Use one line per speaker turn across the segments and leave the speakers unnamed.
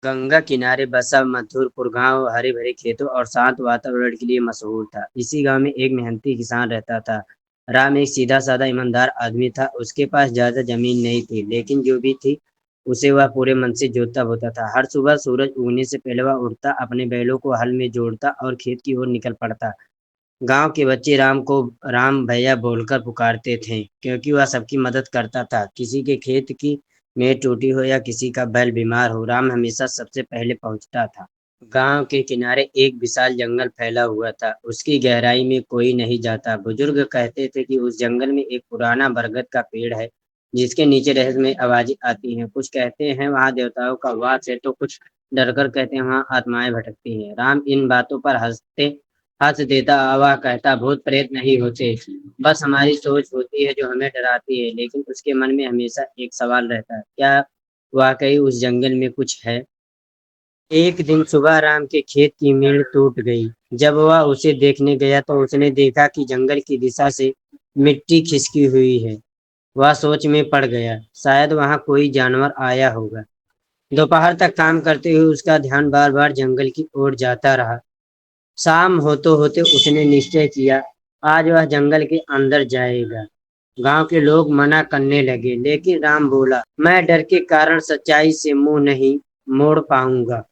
गंगा किनारे बसा मथुरपुर गांव हरे भरे खेतों और शांत वातावरण के लिए मशहूर था। इसी गांव में एक मेहनती किसान रहता था। राम एक सीधा साधा ईमानदार आदमी था। उसके पास ज्यादा जमीन नहीं थी, लेकिन जो भी थी उसे वह पूरे मन से जोतता बोता था। हर सुबह सूरज उगने से पहले वह उठता, अपने बैलों को हल में जोड़ता और खेत की ओर निकल पड़ता। गांव के बच्चे राम को राम भैया बोलकर पुकारते थे, क्योंकि वह सबकी मदद करता था। किसी के खेत की मेड़ टूटी हो या किसी का बैल बीमार हो, राम हमेशा सबसे पहले पहुंचता था। गांव के किनारे एक विशाल जंगल फैला हुआ था। उसकी गहराई में कोई नहीं जाता। बुजुर्ग कहते थे कि उस जंगल में एक पुराना बरगद का पेड़ है, जिसके नीचे रहस्यमय आवाजें आती हैं। कुछ कहते हैं वहां देवताओं का वास है, तो कुछ डरकर कहते हैं वहां आत्माएं भटकती हैं। राम इन बातों पर हंस देता। वह कहता, भूत प्रेत नहीं होते, बस हमारी सोच होती है जो हमें डराती है। लेकिन उसके मन में हमेशा एक सवाल रहता है, क्या वाकई उस जंगल में कुछ है? एक दिन सुबह राम के खेत की मेड़ टूट गई। जब वह उसे देखने गया तो उसने देखा कि जंगल की दिशा से मिट्टी खिसकी हुई है। वह सोच में पड़ गया, शायद वहां कोई जानवर आया होगा। दोपहर तक काम करते हुए उसका ध्यान बार बार जंगल की ओर जाता रहा। शाम होते होते उसने निश्चय किया, आज वह जंगल के अंदर जाएगा। गांव के लोग मना करने लगे, लेकिन राम बोला, मैं डर के कारण सच्चाई से मुंह नहीं मोड़ पाऊंगा।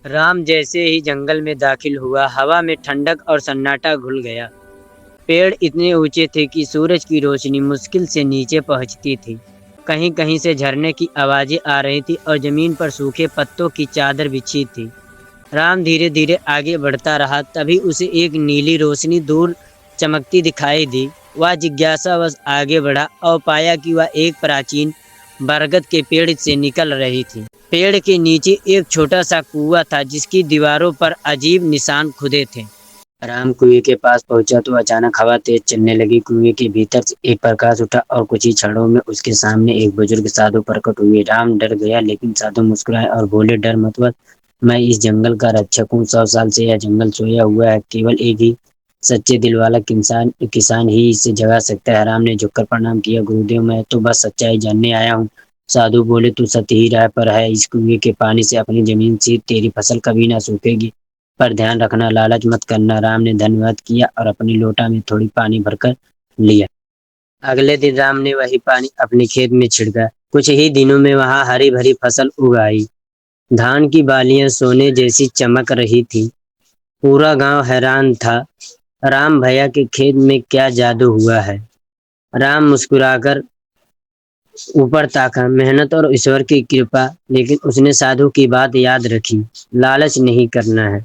राम जैसे ही जंगल में दाखिल हुआ, हवा में ठंडक और सन्नाटा घुल गया। पेड़ इतने ऊंचे थे कि सूरज की रोशनी मुश्किल से नीचे पहुंचती थी। कहीं कहीं से झरने की आवाजें आ रही थी और जमीन पर सूखे पत्तों की चादर बिछी थी। राम धीरे धीरे आगे बढ़ता रहा। तभी उसे एक नीली रोशनी दूर चमकती दिखाई दी। वह जिज्ञासावश आगे बढ़ा और पाया कि वह एक प्राचीन बरगद के पेड़ से निकल रही थी। पेड़ के नीचे एक छोटा सा कुआं था, जिसकी दीवारों पर अजीब निशान खुदे थे। राम कुएं के पास पहुंचा तो अचानक हवा तेज चलने लगी। कुएं के भीतर से एक प्रकाश उठा और कुछ ही क्षणों में उसके सामने एक बुजुर्ग साधु प्रकट हुए। राम डर गया, लेकिन साधु मुस्कुराए और बोले, डर मत मत, मैं इस जंगल का रक्षक हूँ। 100 साल से यह जंगल सोया हुआ है, केवल एक ही सच्चे दिल वाला किसान किसान ही इसे जगा सकता है। राम ने झुककर प्रणाम किया, गुरुदेव मैं तो बस सच्चाई जानने आया हूँ। साधु बोले, तू सत ही राह पर है। इस कुएं के पानी से अपनी जमीन से तेरी फसल कभी ना सूखेगी, पर ध्यान रखना, लालच मत करना। राम ने धन्यवाद किया और अपनी लोटा में थोड़ी पानी भरकर लिया। अगले दिन राम ने वही पानी अपने खेत में छिड़का। कुछ ही दिनों में वहां हरी भरी फसल उगाई। धान की बालियां सोने जैसी चमक रही थी। पूरा गांव हैरान था, राम भैया के खेत में क्या जादू हुआ है। राम मुस्कुराकर ऊपर ताका, मेहनत और ईश्वर की कृपा। लेकिन उसने साधु की बात याद रखी, लालच नहीं करना है।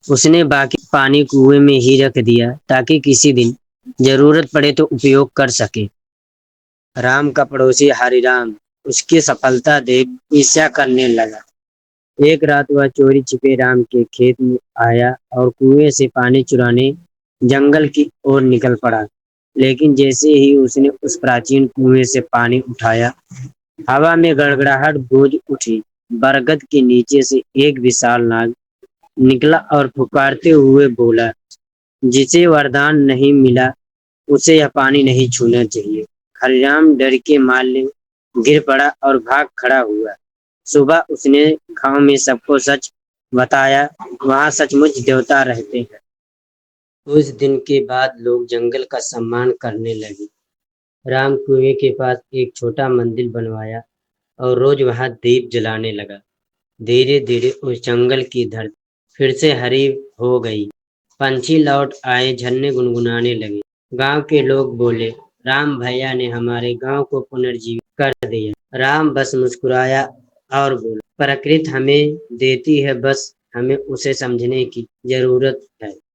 उसने बाकी पानी कुएं में ही रख दिया, ताकि किसी दिन जरूरत पड़े तो उपयोग कर सके। राम का पड़ोसी हरिराम उसकी सफलता देख ईर्ष्या करने लगा। एक रात वह चोरी छिपे राम के खेत में आया और कुएं से पानी चुराने जंगल की ओर निकल पड़ा। लेकिन जैसे ही उसने उस प्राचीन कुएं से पानी उठाया, हवा में गड़गड़ाहट गूंज उठी। बरगद के नीचे से एक विशाल नाग निकला और पुकारते हुए बोला, जिसे वरदान नहीं मिला उसे यह पानी नहीं छूना चाहिए। हरिराम डर के मारे गिर पड़ा और भाग खड़ा हुआ। सुबह उसने गांव में सबको सच बताया, वहां सचमुच देवता रहते हैं। उस दिन के बाद लोग जंगल का सम्मान करने लगे। राम कुएं के पास एक छोटा मंदिर बनवाया और रोज वहां दीप जलाने लगा। धीरे धीरे उस जंगल की धरती फिर से हरी हो गई। पंछी लौट आए, झरने गुनगुनाने लगे। गांव के लोग बोले, राम भैया ने हमारे गांव को पुनर्जीवित कर दिया। राम बस मुस्कुराया और बोला, प्रकृति हमें देती है, बस हमें उसे समझने की जरूरत है।